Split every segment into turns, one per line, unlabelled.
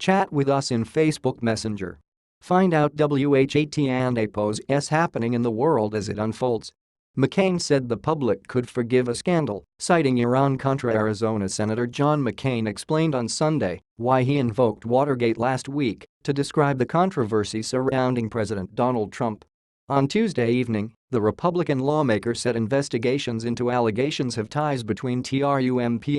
Chat with us in Facebook Messenger. Find out WHAT and APO's happening in the world as it unfolds. McCain said the public could forgive a scandal, citing Iran-Contra-Arizona Senator John McCain explained on Sunday why he invoked Watergate last week to describe the controversy surrounding President Donald Trump. On Tuesday evening, the Republican lawmaker said investigations into allegations of ties between Trump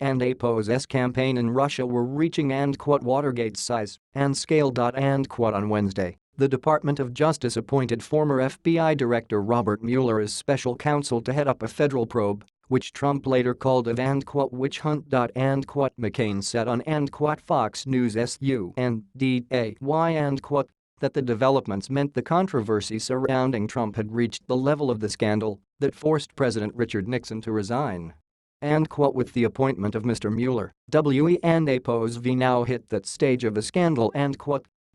and APO's campaign in Russia were reaching "Watergate-size" and scale. On Wednesday, the Department of Justice appointed former FBI Director Robert Mueller as special counsel to head up a federal probe, which Trump later called a "witch hunt." McCain said on Fox News Sunday that the developments meant the controversy surrounding Trump had reached the level of the scandal that forced President Richard Nixon to resign. With the appointment of Mr. Mueller, APO's now hit that stage of a scandal.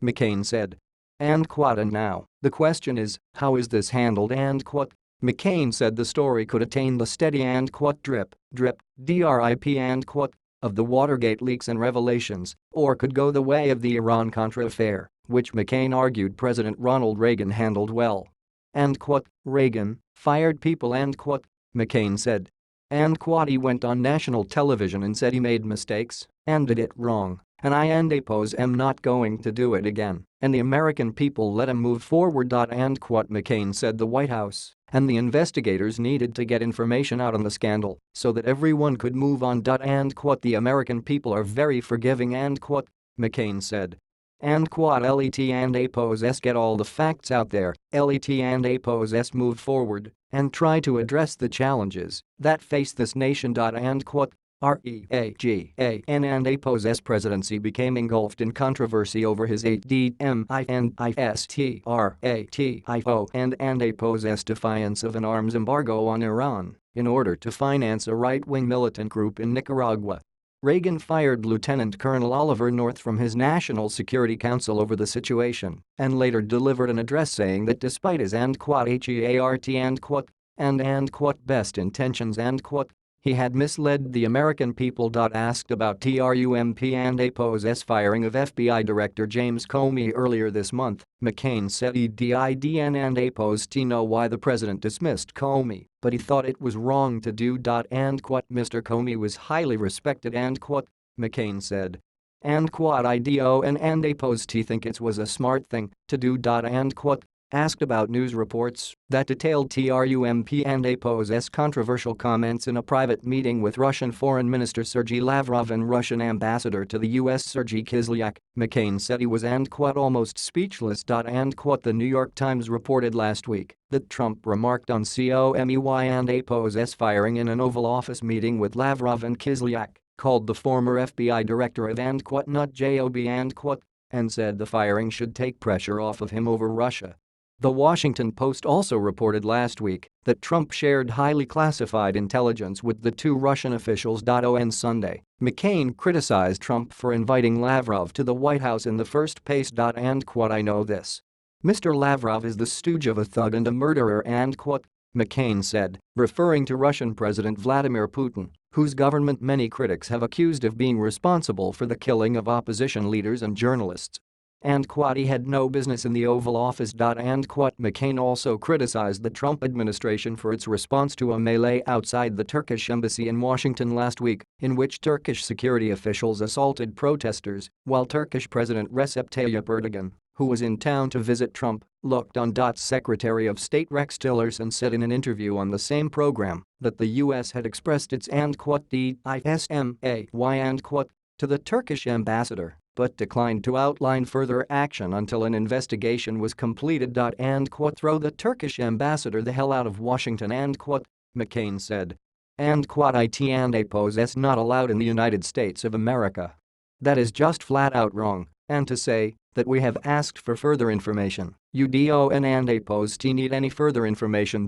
McCain said. And now, the question is, how is this handled? McCain said the story could attain the steady drip, drip of the Watergate leaks and revelations, or could go the way of the Iran-Contra affair, which McCain argued President Ronald Reagan handled well. Reagan fired people. McCain said. He went on national television and said he made mistakes and did it wrong, and I and APO's am not going to do it again, and the American people let him move forward. McCain said the White House and the investigators needed to get information out on the scandal so that everyone could move on. The American people are very forgiving. McCain said. Let and APO's get all the facts out there, let and APO's move forward and try to address the challenges that face this nation. Reagan and APO's presidency became engulfed in controversy over his administratio and APO's defiance of an arms embargo on Iran in order to finance a right-wing militant group in Nicaragua. Reagan fired Lieutenant Colonel Oliver North from his National Security Council over the situation and later delivered an address saying that despite his heart and best intentions he had misled the American people. Asked about Trump and APO's firing of FBI Director James Comey earlier this month, McCain said he didn't and APO's know why the president dismissed Comey, but he thought it was wrong to do. Mr. Comey was highly respected. McCain said. IDO and APO's think it was a smart thing to do. Asked about news reports that detailed Trump and APO's controversial comments in a private meeting with Russian Foreign Minister Sergei Lavrov and Russian Ambassador to the U.S. Sergei Kislyak, McCain said he was almost speechless. The New York Times reported last week that Trump remarked on Comey and APO's firing in an Oval Office meeting with Lavrov and Kislyak, called the former FBI director of not job and said the firing should take pressure off of him over Russia. The Washington Post also reported last week that Trump shared highly classified intelligence with the two Russian officials. On Sunday, McCain criticized Trump for inviting Lavrov to the White House in the first place. I know this. Mr. Lavrov is the stooge of a thug and a murderer. McCain said, referring to Russian President Vladimir Putin, whose government many critics have accused of being responsible for the killing of opposition leaders and journalists. He had no business in the Oval Office. McCain also criticized the Trump administration for its response to a melee outside the Turkish embassy in Washington last week, in which Turkish security officials assaulted protesters, while Turkish President Recep Tayyip Erdogan, who was in town to visit Trump, looked on. Secretary of State Rex Tillerson said in an interview on the same program that the U.S. had expressed its dismay to the Turkish ambassador, but declined to outline further action until an investigation was completed. Throw the Turkish ambassador the hell out of Washington. McCain said. It and APO's not allowed in the United States of America. That is just flat out wrong, and to say that we have asked for further information, UDON and APO's need any further information.